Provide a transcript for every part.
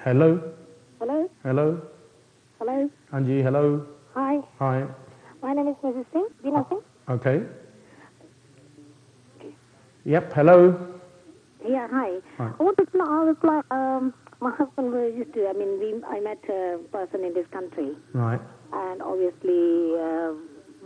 Hello? Hello? Hello? Hello? Anji, hello? Hi. Hi. My name is Mrs. Singh. Dina Singh. Okay. Yep, hello? Yeah, hi. Hi. I wanted to know, my husband used to, I met a person in this country. Right. And obviously,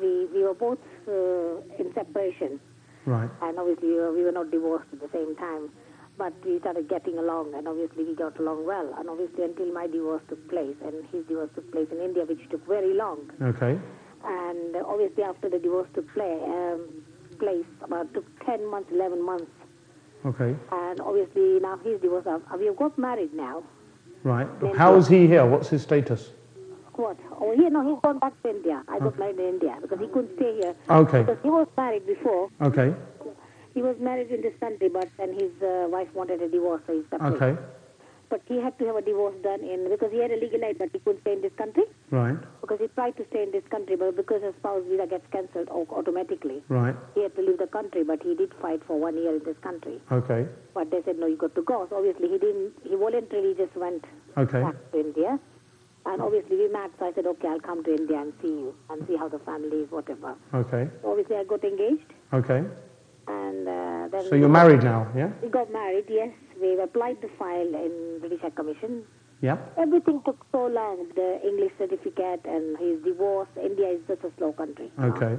we were both in separation. Right. And obviously, we were not divorced at the same time. But we started getting along, and obviously we got along well. And obviously until my divorce took place, and his divorce took place in India, which took very long. Okay. And obviously after the divorce took place, about took 10 months, 11 months. Okay. And obviously now he's divorced. We have got married now. Right. How is he here? What's his status? What? Oh, he's gone back to India. I got married in India because he couldn't stay here. Okay. Because he was married before. Okay. He was married in this country, but then his wife wanted a divorce, so he separated. Okay. But he had to have a divorce done because he had a legal right, but he couldn't stay in this country. Right. Because he tried to stay in this country, but because his spouse visa gets cancelled automatically, Right. he had to leave the country. But he did fight for 1 year in this country. Okay. But they said no, you got to go. So obviously he didn't. He voluntarily just went Okay. back to India. And obviously we met, so I said, okay, I'll come to India and see you and see how the family is, whatever. Okay. So obviously I got engaged. Okay. And then So you're married now, yeah? we got married, yes. We applied the file in British High Commission. Yeah. Everything took so long, the English certificate and his divorce. India is such a slow country. Okay.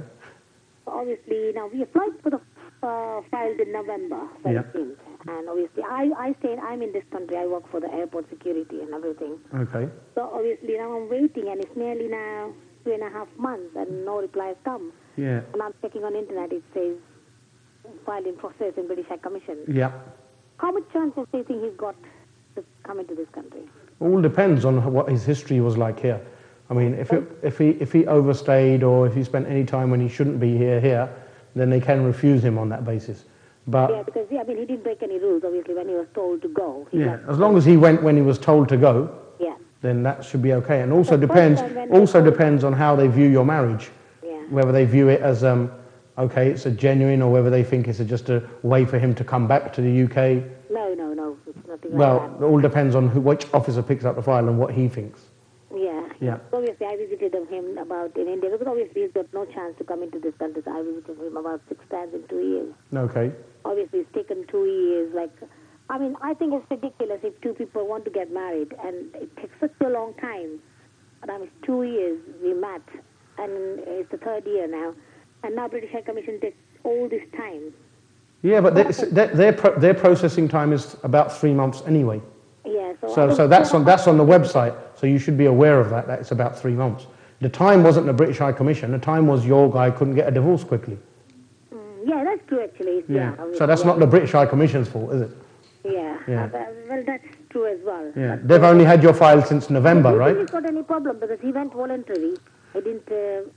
So obviously, now we applied for the filed in November 17th. Yeah. And obviously, I'm in this country. I work for the airport security and everything. Okay. So obviously, now I'm waiting, and it's nearly now 2.5 months, and no reply has come. Yeah. And I'm checking on internet, it says filed in process in British High Commission. Yeah. How much chances do you think he's got to come into this country? All depends on what his history was like here. I mean, if he overstayed or if he spent any time when he shouldn't be here, then they can refuse him on that basis. But Yeah, because he didn't break any rules, obviously, when he was told to go. as long as he went when he was told to go, Yeah. then that should be okay. And also depends on how they view your marriage. Yeah. Whether they view it as okay, it's a genuine, or whether they think it's just a way for him to come back to the UK. No, it's nothing Well, like it all depends on which officer picks up the file and what he thinks. that. Yeah. Yeah. Obviously, I visited him about in India, because obviously he's got no chance to come into this country. So I visited him about 6 times in 2 years. Okay. Obviously, it's taken 2 years. I think it's ridiculous if two people want to get married, and it takes such a long time. And it's 2 years we met, and it's the 3rd year now. And now British High Commission takes all this time. Yeah, but their processing time is about 3 months anyway. Yeah. So that's on the website. So you should be aware of that. That it's about 3 months. The time wasn't the British High Commission. The time was your guy couldn't get a divorce quickly. Yeah, that's true actually. Yeah. So that's not the British High Commission's fault, is it? Yeah. Well, that's true as well. Yeah. They've only had your file since November, right? He's got any problem because he went voluntarily. He didn't.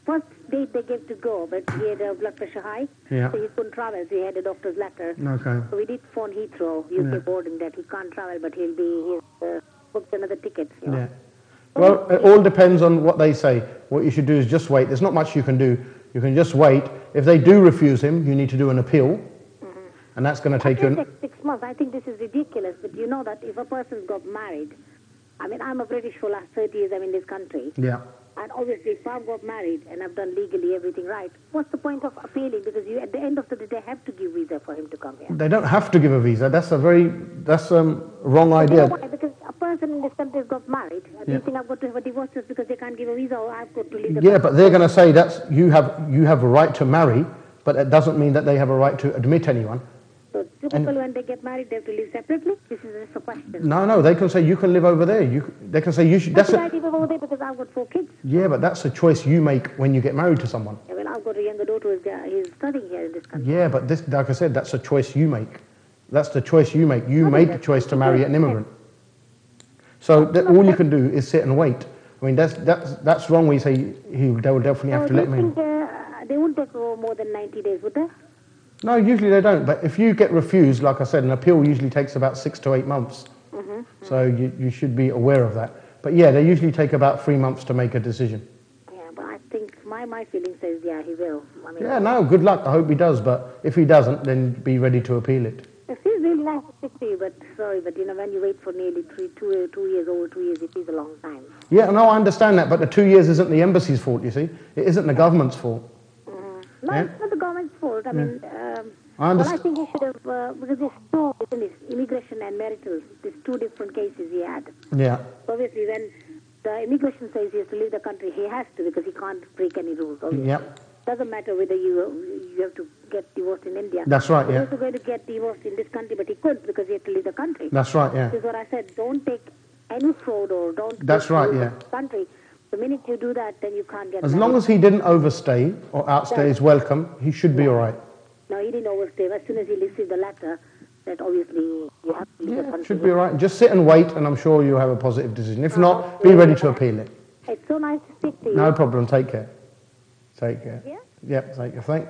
First date they gave to go, but he had a blood pressure high, Yeah. so he couldn't travel. So he had a doctor's letter. Okay. So we did phone Heathrow, UK boarding, that he can't travel, but he's booked another ticket. Yeah. Well, it all depends on what they say. What you should do is just wait. There's not much you can do. You can just wait. If they do refuse him, you need to do an appeal, and that's going to take you. 6 months. I think this is ridiculous, but you know that if a person's got married, I'm a British for last 30 years. I'm in this country. Yeah. And obviously, if I've got married and I've done legally everything right, what's the point of appealing? Because at the end of the day, they have to give visa for him to come here. They don't have to give a visa. That's wrong idea. You know why? Because a person in this country has got married. Do you think I've got to have a divorce just because they can't give a visa, or I've got to leave the country? But they're going to say you have a right to marry, but it doesn't mean that they have a right to admit anyone. So two people, when they get married, they have to live separately? This is just a question. No, they can say you can live over there. They can say you should. Why should I live over there because I've got 4 kids? Yeah, but that's a choice you make when you get married to someone. Yeah, well, I've got a younger daughter who's studying here in this country. Yeah, but like I said, that's a choice you make. That's the choice you make. You made the choice to marry an immigrant. So all you can do is sit and wait. I mean, that's wrong when you say they will definitely have to let me. Think they wouldn't take more than 90 days, would they? No, usually they don't. But if you get refused, like I said, an appeal usually takes about 6 to 8 months. So you should be aware of that. But yeah, they usually take about 3 months to make a decision. Yeah, but I think my feeling says, yeah, he will. Yeah, no, good luck. I hope he does. But if he doesn't, then be ready to appeal it. If he's really really nice to speak to you, but sorry, but when you wait for nearly 2 years, over 2 years, it is a long time. Yeah, no, I understand that, but the 2 years isn't the embassy's fault, you see. It isn't the government's fault. No, it's not the government's fault. I mean, I understand. well, I think he should have, because there's two, isn't it? Immigration and marital. There's two different cases he had. Yeah. Obviously, when the immigration says he has to leave the country, he has to, because he can't break any rules. Obviously. Yeah. Doesn't matter whether you have to get divorced in India. That's right, He yeah. was going to get divorced in this country, but he couldn't because he had to leave the country. That's right, yeah. This is what I said. Don't take any fraud or don't. That's right, leave yeah. the country. The minute you do that, then you can't get As married. long as he didn't overstay or outstay his welcome, he should be all right. No, he didn't overstay. As soon as he received the letter, that obviously you have to leave the Yeah, country. should be all right. Just sit and wait, and I'm sure you'll have a positive decision. If not, be ready to appeal it. It's so nice to speak to you. No problem. Take care. Take care. Yeah? Yep, take care.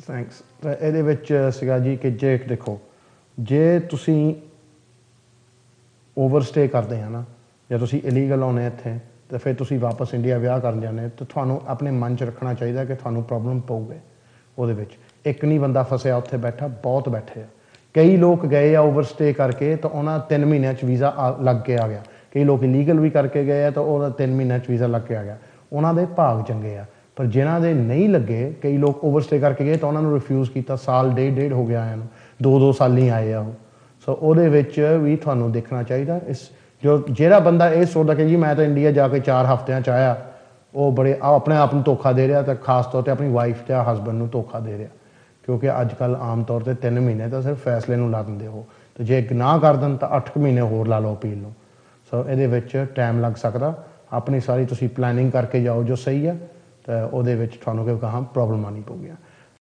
Thanks. ਇਹਦੇ ਵਿੱਚ ਸੀਗਾ ਜੀ ਕਿ ਜੇ ਦੇਖੋ ਜੇ ਤੁਸੀਂ overstay ਕਰਦੇ ਆ ਨਾ ਜਾਂ ਤੁਸੀਂ ਇਲੀਗਲ ਆਉਣੇ ਇੱਥੇ ਤੇ ਫਿਰ ਤੁਸੀਂ ਵਾਪਸ ਇੰਡੀਆ ਵਿਆਹ ਕਰਨ ਜਾਂਦੇ ਤਾਂ ਤੁਹਾਨੂੰ ਆਪਣੇ ਮਨ 'ਚ ਰੱਖਣਾ ਚਾਹੀਦਾ ਕਿ ਤੁਹਾਨੂੰ ਪ੍ਰੋਬਲਮ ਪਊਗੇ ਉਹਦੇ ਵਿੱਚ ਇੱਕ ਨਹੀਂ ਬੰਦਾ ਫਸਿਆ ਉੱਥੇ ਬੈਠਾ ਬਹੁਤ ਬੈਠੇ ਆ ਕਈ ਲੋਕ ਗਏ ਆ ਓਵਰਸਟੇ ਕਰਕੇ ਤਾਂ ਉਹਨਾਂ 3 ਮਹੀਨਿਆਂ 'ਚ ਵੀਜ਼ਾ ਲੱਗ ਕੇ ਆ ਗਿਆ ਕਈ ਲੋਕ ਇਲੀਗਲ ਵੀ ਕਰਕੇ ਗਏ ਆ ਤਾਂ ਉਹਦਾ 3 ਮਹੀਨਿਆਂ 'ਚ ਵੀਜ਼ਾ ਲੱਗ ਕੇ ਆ ਗਿਆ ਉਹਨਾਂ ਦੇ ਭਾਗ ਚੰਗੇ ਆ ਪਰ ਜਿਨ੍ਹਾਂ ਦੇ ਨਹੀਂ ਲੱਗੇ ਕਈ ਲੋਕ ਓਵਰਸਟੇ ਕਰਕੇ ਗਏ ਤਾਂ ਉਹਨਾਂ ਨੂੰ ਰਿਫਿਊਜ਼ ਕੀਤਾ ਸਾਲ ਡੇਢ ਹੋ ਗਿਆ ਆਇਆਂ ਨੂੰ 2 ਸਾਲ ਨਹੀਂ ਆਏ ਆ ਉਹ ਸੋ ਉਹਦੇ ਵਿੱਚ ਵੀ ਤੁਹਾਨੂੰ ਦੇਖਣਾ ਚਾਹੀਦਾ ਇਸ ਜੋ ਜਿਹੜਾ ਬੰਦਾ ਇਹ ਸੋਚਦਾ ਕਿ ਜੀ ਮੈਂ ਤਾਂ ਇੰਡੀਆ ਜਾ ਕੇ 4 ਹਫ਼ਤਿਆਂ 'ਚ ਆਇਆ ਉਹ ਬੜੇ ਆਪਣੇ ਆਪ ਨੂੰ ਧੋਖਾ ਦੇ ਰਿਹਾ ਤਾਂ ਖਾਸ ਤੌਰ 'ਤੇ ਆਪਣੀ ਵਾਈਫ ਅਤੇ ਹਸਬੈਂਡ ਨੂੰ ਧੋਖਾ ਦੇ ਰਿਹਾ ਕਿਉਂਕਿ ਅੱਜ ਕੱਲ੍ਹ ਆਮ ਤੌਰ 'ਤੇ 3 ਮਹੀਨੇ ਤਾਂ ਸਿਰਫ ਫੈਸਲੇ ਨੂੰ ਲਾ ਦਿੰਦੇ ਹੋ ਅਤੇ ਜੇ ਨਾ ਕਰ ਦੇਣ ਤਾਂ 8 ਮਹੀਨੇ ਹੋਰ ਲਾ ਲਓ ਅਪੀਲ ਨੂੰ ਸੋ ਇਹਦੇ ਵਿੱਚ ਟਾਈਮ ਲੱਗ ਸਕਦਾ ਆਪਣੀ ਸਾਰੀ ਤੁਸੀਂ ਪਲੈਨਿੰਗ ਕਰਕੇ ਜਾਓ ਜੋ ਸਹੀ ਹੈ ਤਾਂ ਉਹਦੇ ਵਿੱਚ ਤੁਹਾਨੂੰ ਕੋਈ ਕਹਾਂ ਪ੍ਰੋਬਲਮਾਂ ਨਹੀਂ ਪਊਗੀਆਂ